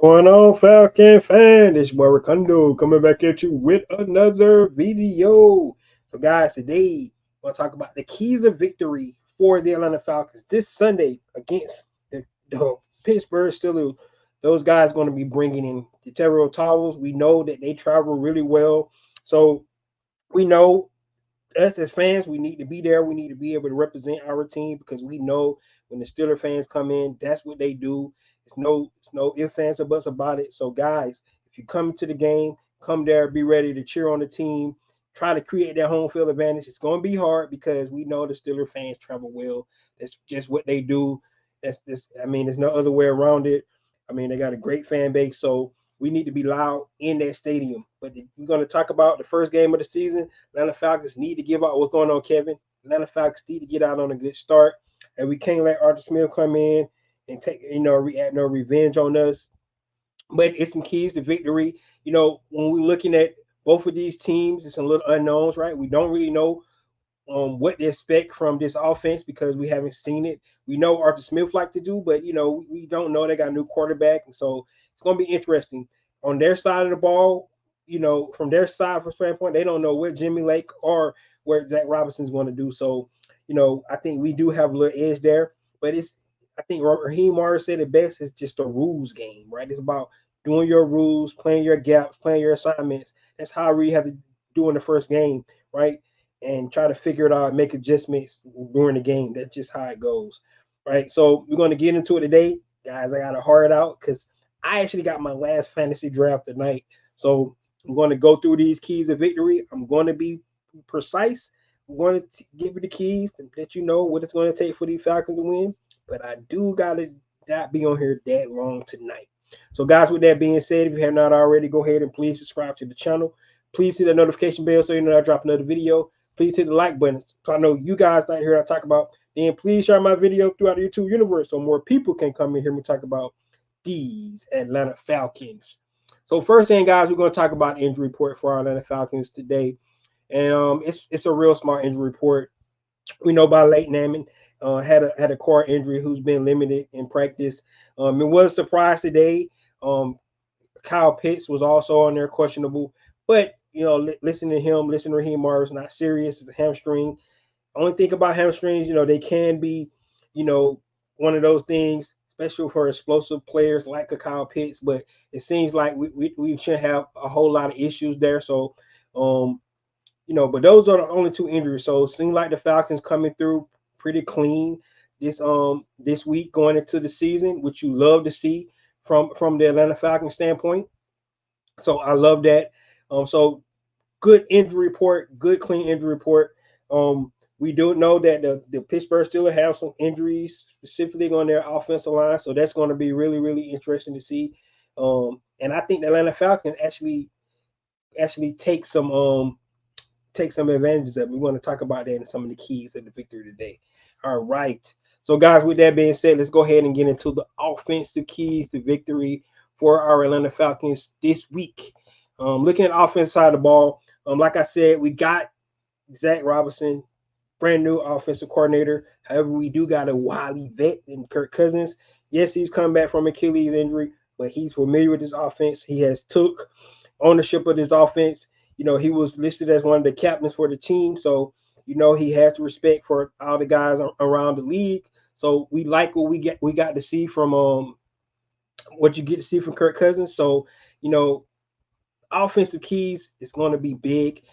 Going on, Falcon fan? It's your boy Ricondo coming back at you with another video. So, guys, today we'll talk about the keys of victory for the Atlanta Falcons this Sunday against the Pittsburgh Steelers. Those guys going to be bringing in the Terrell Towers. We know that they travel really well, so we know us as fans, we need to be there. We need to be able to represent our team because we know when the Steeler fans come in, that's what they do. It's no ifs, ands, or buts about it. So, guys, if you come to the game, come there, be ready to cheer on the team. Try to create that home field advantage. It's going to be hard because we know the Steeler fans travel well. That's just what they do. That's this. I mean, there's no other way around it. I mean, they got a great fan base, so we need to be loud in that stadium. But we're going to talk about the first game of the season. Atlanta Falcons need to give out. What's going on, Kevin? Atlanta Falcons need to get out on a good start, and we can't let Arthur Smith come in and take revenge on us. But it's some keys to victory. When we're looking at both of these teams, it's some little unknowns, right? We don't really know what to expect from this offense because we haven't seen it. We know Arthur Smith like to do, but we don't know. They got a new quarterback, and so it's going to be interesting on their side of the ball. From their side for standpoint, they don't know what Jimmy Lake or where Zach Robinson's going to do. So, I think we do have a little edge there, but I think Raheem Morris said it best. It's just a rules game, right? It's about doing your rules, playing your gaps, playing your assignments. That's how we have to do in the first game, right? And try to figure it out, make adjustments during the game. That's just how it goes, right? So we're going to get into it today, guys. I got to hard out because I actually got my last fantasy draft tonight. So I'm going to go through these keys of victory. I'm going to be precise. I'm going to give you the keys to let you know what it's going to take for these Falcons to win. But I do got to not be on here that long tonight. So, guys, with that being said, if you have not already, go ahead and please subscribe to the channel. Please hit the notification bell so you know I drop another video. Please hit the like button so I know you guys like hear I talk about. Then please share my video throughout the YouTube universe so more people can come and hear me talk about these Atlanta Falcons. So first thing, guys, we're going to talk about injury report for our Atlanta Falcons today, and it's a real smart injury report. We know about Leighton Hammond had a core injury who's been limited in practice. It was a surprise today. Kyle Pitts was also on there questionable, but listen to him, listen to Raheem Morris, not serious. It's a hamstring. Only thing about hamstrings, they can be, one of those things, especially for explosive players like a Kyle Pitts. But it seems like we shouldn't have a whole lot of issues there. So, but those are the only two injuries. So it seems like the Falcons coming through pretty clean this week going into the season, which you love to see from the Atlanta Falcons standpoint. So I love that. So good injury report, good clean injury report. We do know that the Pittsburgh Steelers have some injuries specifically on their offensive line, so that's going to be really, really interesting to see. And I think the Atlanta Falcons actually take some advantages of it. We want to talk about that and some of the keys of the victory today. All right. So, guys, with that being said, let's go ahead and get into the offensive keys to victory for our Atlanta Falcons this week. Looking at the offense side of the ball, like I said, we got Zach Robinson, brand new offensive coordinator. However, we do got a wily vet in Kirk Cousins. Yes, he's come back from Achilles injury, but he's familiar with this offense. He has took ownership of this offense. He was listed as one of the captains for the team, so he has respect for all the guys around the league. So we like what we got to see from what you get to see from Kirk Cousins. So offensive keys is going to be big.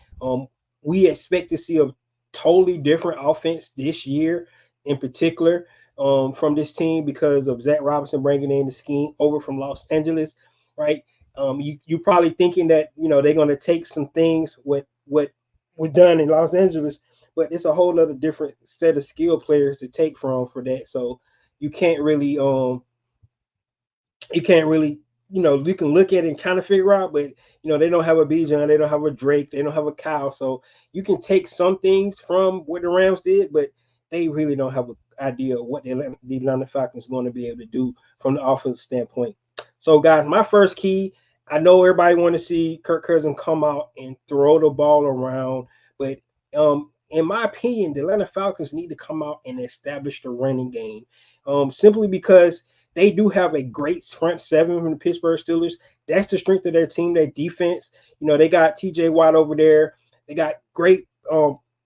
We expect to see a totally different offense this year, in particular, from this team because of Zach Robinson bringing in the scheme over from Los Angeles, right? You probably thinking that they're going to take some things what were done in Los Angeles, but it's a whole other different set of skill players to take from for that. So you can't really you can look at it and kind of figure out, but they don't have a Bijan, they don't have a Drake, they don't have a Kyle, so you can take some things from what the Rams did, but they really don't have an idea of what the Atlanta Falcons are going to be able to do from the offensive standpoint. So, guys, my first key, I know everybody want to see Kirk Cousins come out and throw the ball around, but in my opinion, the Atlanta Falcons need to come out and establish the running game, simply because they do have a great front seven from the Pittsburgh Steelers. That's the strength of their team, their defense. They got TJ Watt over there. They got great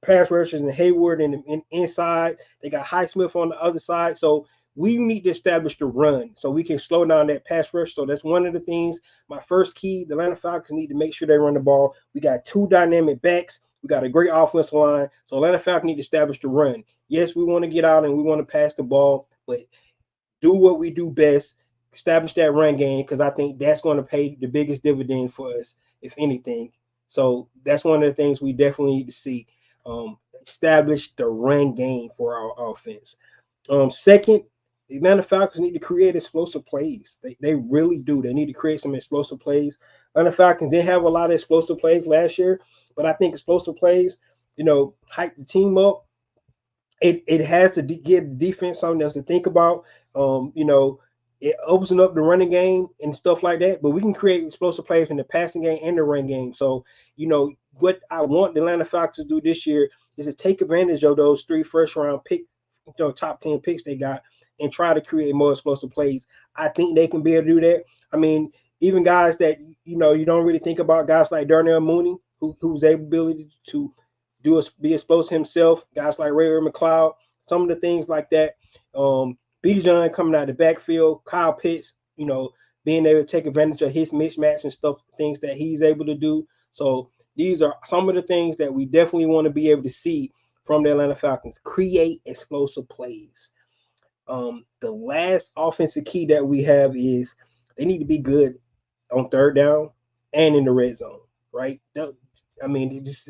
pass rushers and Hayward and inside. They got Highsmith on the other side. So we need to establish the run so we can slow down that pass rush. So that's one of the things. My first key, the Atlanta Falcons need to make sure they run the ball. We got two dynamic backs. We got a great offensive line. So Atlanta Falcons need to establish the run. Yes, we want to get out and we want to pass the ball, but do what we do best, establish that run game, because I think that's going to pay the biggest dividend for us, if anything. So that's one of the things we definitely need to see. Establish the run game for our offense. Second, the Atlanta Falcons need to create explosive plays. They really do. They need to create some explosive plays. Atlanta Falcons didn't have a lot of explosive plays last year, but I think explosive plays, hype the team up. It has to give the defense something else to think about. It opens up the running game and stuff like that. But we can create explosive plays in the passing game and the run game. So, what I want the Atlanta Falcons to do this year is to take advantage of those 3 first-round pick, top 10 picks they got, and try to create more explosive plays. I think they can be able to do that. I mean, even guys that you don't really think about, guys like Darnell Mooney, who's ability to be explosive himself, guys like Ray McLeod, some of the things like that. Bijan coming out of the backfield, Kyle Pitts, being able to take advantage of his mismatch and stuff, things that he's able to do. So these are some of the things that we definitely want to be able to see from the Atlanta Falcons. Create explosive plays. The last offensive key that we have is they need to be good on third down and in the red zone, right? I mean, it's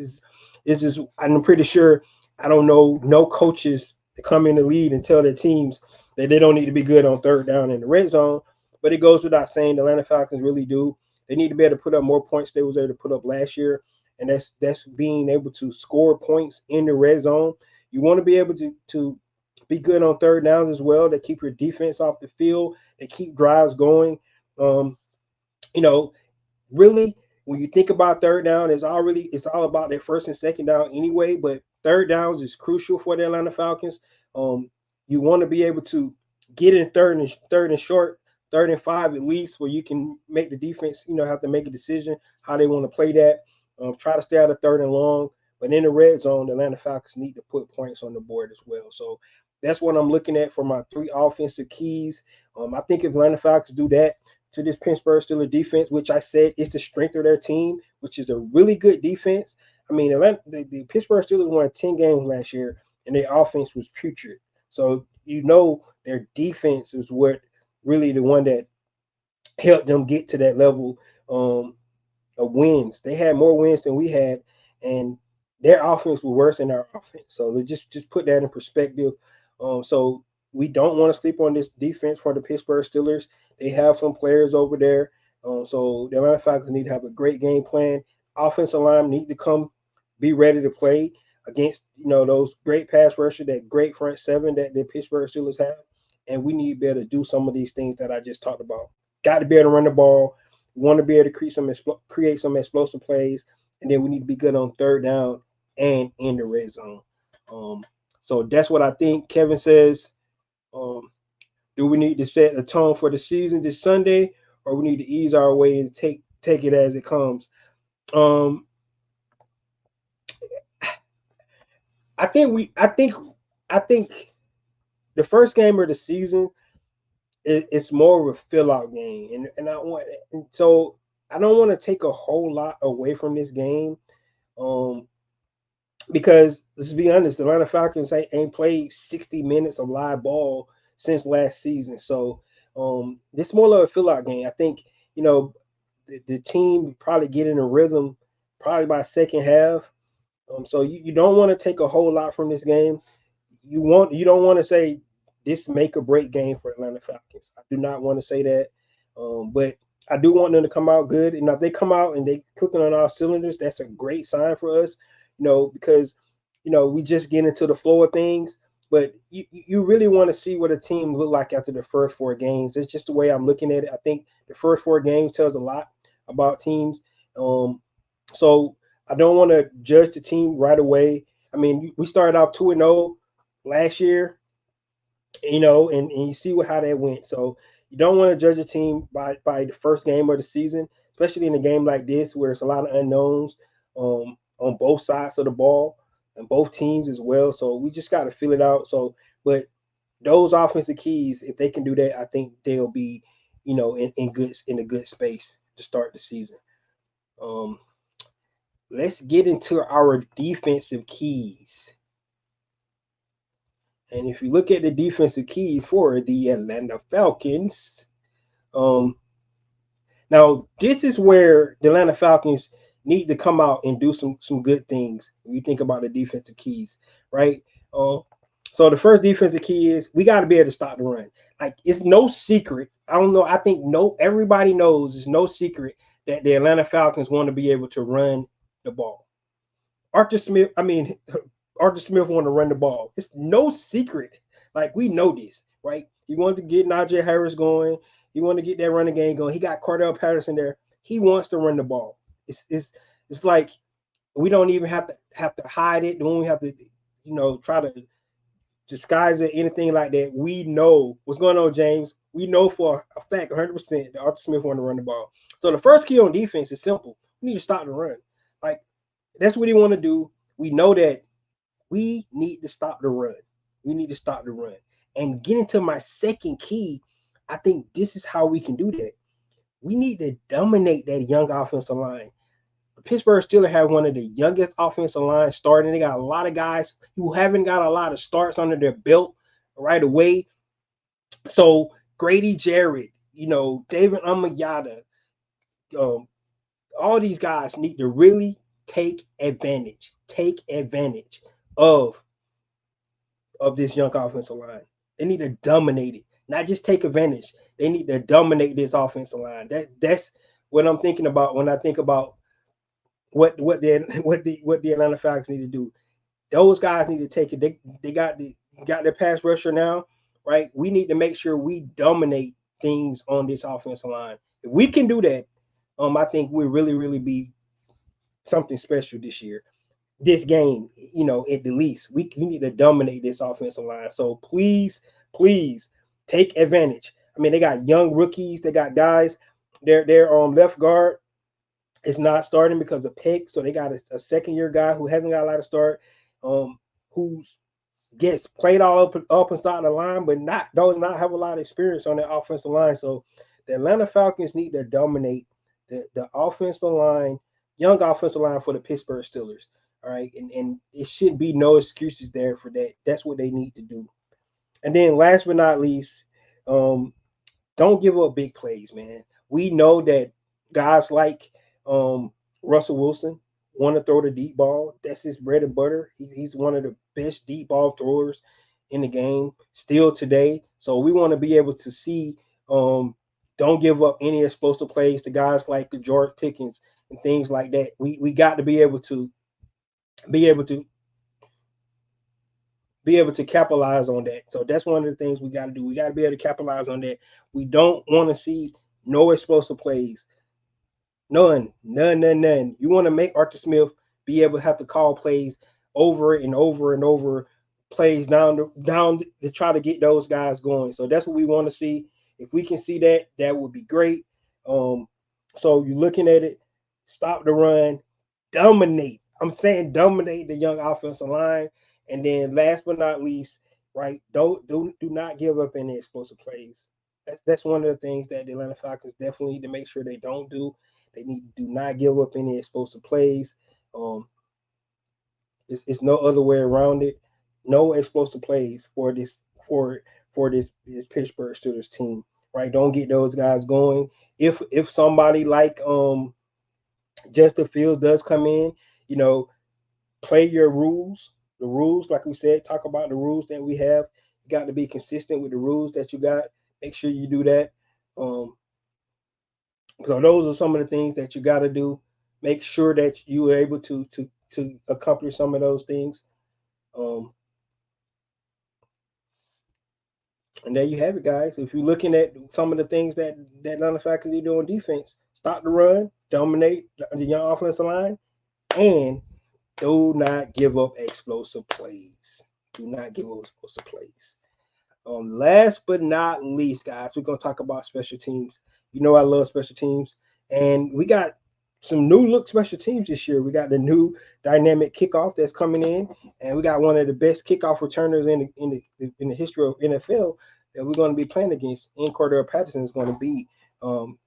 just I'm pretty sure I don't know no coaches to come in the lead and tell their teams that they don't need to be good on third down in the red zone. But it goes without saying the Atlanta Falcons really do. They need to be able to put up more points they was able to put up last year, and that's being able to score points in the red zone. You want to be able to be good on third downs as well. That keep your defense off the field. They keep drives going. Really, when you think about third down, it's all about their first and second down anyway. But third downs is crucial for the Atlanta Falcons. You want to be able to get in third and short, 3rd and 5 at least, where you can make the defense, have to make a decision how they want to play that. Try to stay out of 3rd and long. But in the red zone, the Atlanta Falcons need to put points on the board as well. So that's what I'm looking at for my 3 offensive keys. I think if Atlanta Falcons do that to this Pittsburgh Steelers defense, which I said is the strength of their team, which is a really good defense. I mean, the Pittsburgh Steelers won 10 games last year, and their offense was putrid. So their defense is what really the one that helped them get to that level of wins. They had more wins than we had, and their offense was worse than our offense. So just put that in perspective. So we don't want to sleep on this defense for the Pittsburgh Steelers. They have some players over there. So the Atlanta Falcons need to have a great game plan. Offensive line need to be ready to play against those great pass rushers, that great front seven that the Pittsburgh Steelers have. And we need to be able to do some of these things that I just talked about. Got to be able to run the ball. We want to be able to create some explosive plays, and then we need to be good on third down and in the red zone. So that's what I think. Kevin says, do we need to set a tone for the season this Sunday, or we need to ease our way and take it as it comes? I think the first game of the season it's more of a fill out game, and so I don't want to take a whole lot away from this game, because let's be honest, the Atlanta Falcons ain't played 60 minutes of live ball since last season. So this is more of a fill out game. I think the team probably get in a rhythm probably by second half. So you don't want to take a whole lot from this game. You don't want to say this make or break game for Atlanta Falcons. I do not want to say that, but I do want them to come out good. And if they come out and they clicking on all cylinders, that's a great sign for us. Because we just get into the flow of things. But you really want to see what a team look like after the first 4 games. It's just the way I'm looking at it. I think the first 4 games tells a lot about teams. So I don't want to judge the team right away. I mean, we started off 2-0 last year. and you see how that went. So you don't want to judge a team by the first game of the season, especially in a game like this where it's a lot of unknowns on both sides of the ball and both teams as well. So we just got to feel it out. So, but those offensive keys, if they can do that, I think they'll be, in a good space to start the season. Um, let's get into our defensive keys. And if you look at the defensive keys for the Atlanta Falcons, um, now this is where the Atlanta Falcons need to come out and do some good things. When you think about the defensive keys, right? Um, so the first defensive key is we got to be able to stop the run. Like it's no secret. I don't know. I think everybody knows it's no secret that the Atlanta Falcons want to be able to run the ball. Arthur Smith, I mean, Arthur Smith wanted to run the ball. It's no secret. Like we know this, right? He wanted to get Najee Harris going. He wanted to get that running game going. He got Cordell Patterson there. He wants to run the ball. It's like we don't even have to hide it. Don't we have to, try to disguise it, anything like that. We know what's going on, James. We know for a fact, 100%, that Arthur Smith wanted to run the ball. So the first key on defense is simple. We need to stop the run. Like that's what he want to do. We know that we need to stop the run. We need to stop the run. And getting to my second key, I think this is how we can do that. We need to dominate that young offensive line. The Pittsburgh Steelers have one of the youngest offensive lines starting. They got a lot of guys who haven't got a lot of starts under their belt right away. So Grady Jarrett, David Amayada, all these guys need to really take advantage of this young offensive line. They need to dominate it, not just take advantage. They need to dominate this offensive line. That's what I'm thinking about when I think about what the Atlanta Falcons need to do. Those guys need to take it. They got their pass rusher now, right? We need to make sure we dominate things on this offensive line. If we can do that, I think we'll really, really be something special this year. This game, at the least, we need to dominate this offensive line. So please take advantage. I mean, they got young rookies. They got guys. Their left guard is not starting because of Peck. So they got a second-year guy who hasn't got a lot of start, who's gets played all up inside the line, but does not have a lot of experience on the offensive line. So the Atlanta Falcons need to dominate the offensive line, young offensive line for the Pittsburgh Steelers. All right, and it should be no excuses there for that. That's what they need to do. And then last but not least, don't give up big plays, man. We know that guys like Russell Wilson want to throw the deep ball. That's his bread and butter. He's one of the best deep ball throwers in the game still today. So we want to be able to see don't give up any explosive plays to guys like George Pickens and things like that. We got to be able to capitalize on that. So that's one of the things we got to do. We got to be able to capitalize on that. We don't want to see no explosive plays. None. You want to make Arthur Smith be able to have to call plays over and over and over, plays down to try to get those guys going. So that's what we want to see. If we can see that, that would be great. So you're looking at it, stop the run, dominate. I'm saying dominate the young offensive line. And then last but not least, right, do not give up any explosive plays. That's one of the things that the Atlanta Falcons definitely need to make sure they don't do. They need to do not give up any explosive plays. It's no other way around it. No explosive plays for this Pittsburgh Steelers team. Right? Don't get those guys going. If somebody like Justin Fields does come in, play your rules. The rules, like we said, talk about the rules that we have. You got to be consistent with the rules that you got. Make sure you do that. So those are some of the things that you got to do. Make sure that you are able to accomplish some of those things. And there you have it, guys. If you're looking at some of the things that Atlanta Falcons do on defense, stop the run, dominate the young offensive line, and do not give up explosive plays. Do not give up explosive plays. Last but not least, guys, we're gonna talk about special teams. You know I love special teams, and we got some new look special teams this year. We got the new dynamic kickoff that's coming in, and we got one of the best kickoff returners in the history of NFL that we're going to be playing against. In Cordell Patterson is going to be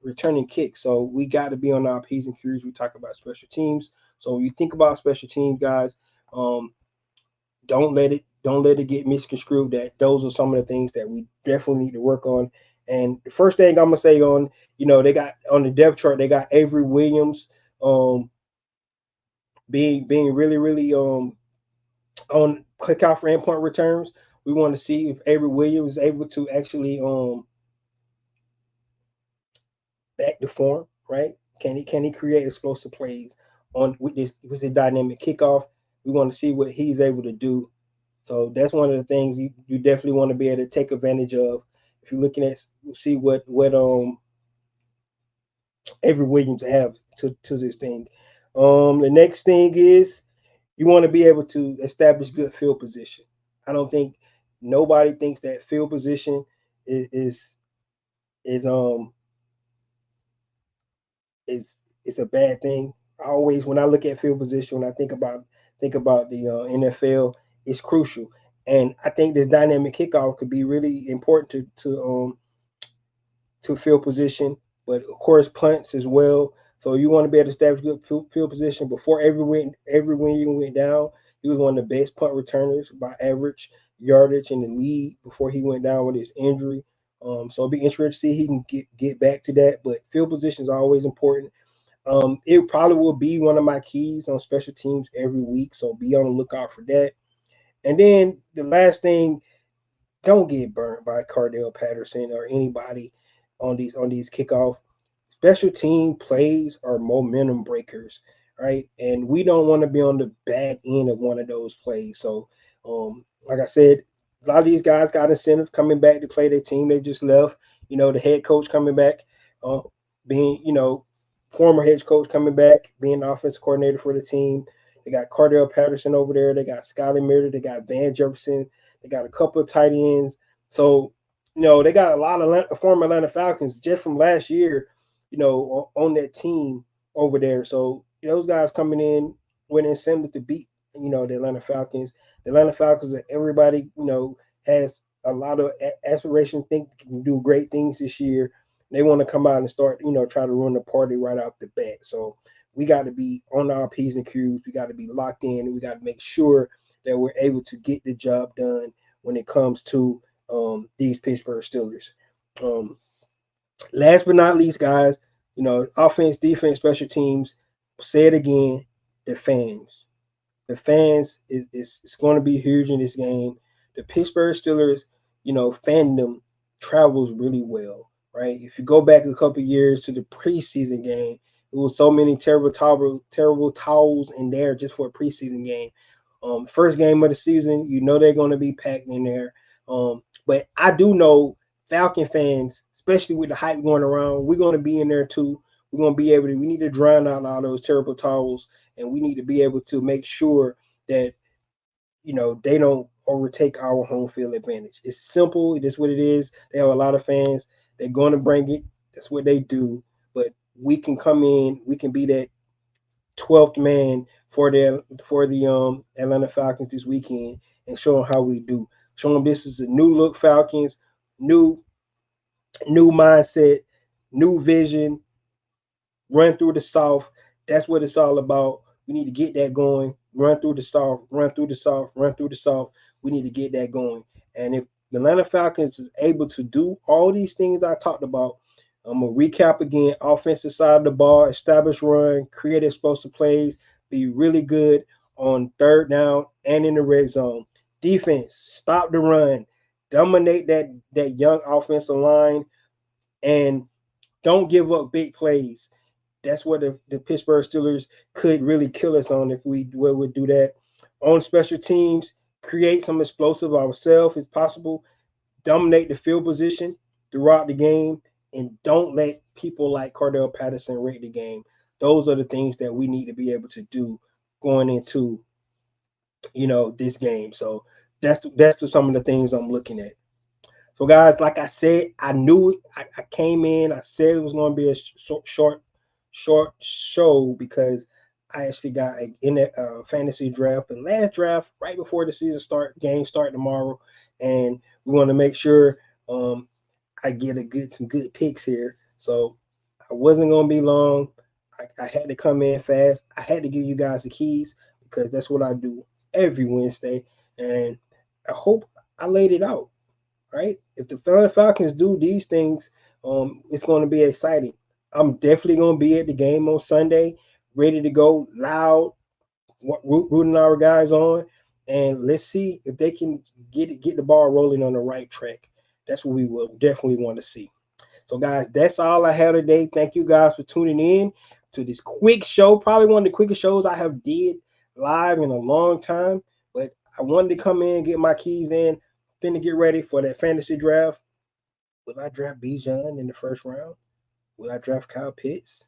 returning kicks, so we got to be on our p's and q's. We talk about special teams. So when you think about special teams, guys, um, don't let it get misconstrued that those are some of the things that we definitely need to work on. And the first thing I'm gonna say on, they got on the depth chart, they got Avery Williams um being really, really on kickoff for endpoint returns. We want to see if Avery Williams is able to actually back the form, right? Can he create explosive plays on with this dynamic kickoff? We want to see what he's able to do. So that's one of the things you definitely want to be able to take advantage of if you're looking at see what Avery Williams have to this thing. The next thing is you want to be able to establish good field position. I don't think nobody thinks that field position is is um is a bad thing. I always when I look at field position, when I think about the NFL, it's crucial. And I think this dynamic kickoff could be really important to field position, but of course punts as well. So you want to be able to establish good field position. Before every win even went down, he was one of the best punt returners by average yardage in the league before he went down with his injury. So it'll be interesting to see he can get back to that. But field position is always important. It probably will be one of my keys on special teams every week, so be on the lookout for that. And then the last thing, don't get burnt by Cordell Patterson or anybody on these kickoff. Special team plays are momentum breakers, right? And we don't want to be on the bad end of one of those plays. So, like I said, a lot of these guys got incentive coming back to play their team. They just left. The head coach coming back, uh, being former head coach coming back, being the offensive coordinator for the team. They got Cordell Patterson over there. They got Skyler Meredith. They got Van Jefferson. They got a couple of tight ends. So, they got a lot of former Atlanta Falcons just from last year, on that team over there. So those guys coming in with incentive to beat, the Atlanta Falcons. The Atlanta Falcons, everybody, has a lot of aspiration, think can do great things this year. They want to come out and start, try to run the party right off the bat. So we got to be on our P's and Q's. We got to be locked in, and we got to make sure that we're able to get the job done when it comes to these Pittsburgh Steelers. Um, Last but not least, guys, offense, defense, special teams. Say it again, the fans. The fans is going to be huge in this game. The Pittsburgh Steelers, fandom travels really well, right? If you go back a couple years to the preseason game, it was so many terrible towels in there just for a preseason game. First game of the season, they're going to be packed in there. But I do know Falcon fans, especially with the hype going around, we're going to be in there too. We're going to be able to. We need to drown out all those terrible towels, and we need to be able to make sure that they don't overtake our home field advantage. It's simple. It is what it is. They have a lot of fans. They're going to bring it. That's what they do. But we can come in. We can be that 12th man for the Atlanta Falcons this weekend and show them how we do. Show them this is a new look Falcons, new mindset, new vision, run through the South. That's what it's all about. We need to get that going. Run through the South, run through the South, run through the South. We need to get that going. And if the Atlanta Falcons is able to do all these things I talked about, I'm going to recap again. Offensive side of the ball, establish run, create explosive plays, be really good on third down and in the red zone. Defense, stop the run, dominate that young offensive line, and don't give up big plays. That's what the Pittsburgh Steelers could really kill us on if we would do that. On special teams, create some explosive ourselves if possible. Dominate the field position throughout the game, and don't let people like Cordell Patterson rate the game. Those are the things that we need to be able to do going into this game. So that's some of the things I'm looking at. So, guys, like I said, I knew it. I came in. I said it was going to be a short show because I actually got in a fantasy draft, the last draft right before the season start. Game start tomorrow, and we want to make sure I get some good picks here. So I wasn't going to be long. I had to come in fast. I had to give you guys the keys because that's what I do every Wednesday, and I hope I laid it out right? If the Falcons do these things, it's going to be exciting. I'm definitely going to be at the game on Sunday, ready to go, loud, rooting our guys on, and let's see if they can get the ball rolling on the right track. That's what we will definitely want to see. So, guys, that's all I have today. Thank you guys for tuning in to this quick show. Probably one of the quickest shows I have did live in a long time. But I wanted to come in, get my keys in, finna get ready for that fantasy draft. Will I draft Bijan in the first round? Will I draft Kyle Pitts?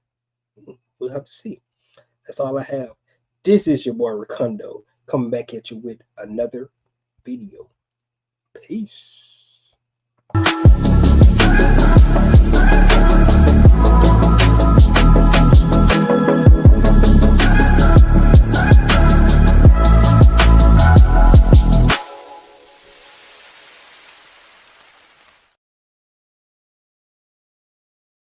We'll have to see. That's all I have. This is your boy Ricondo coming back at you with another video. Peace.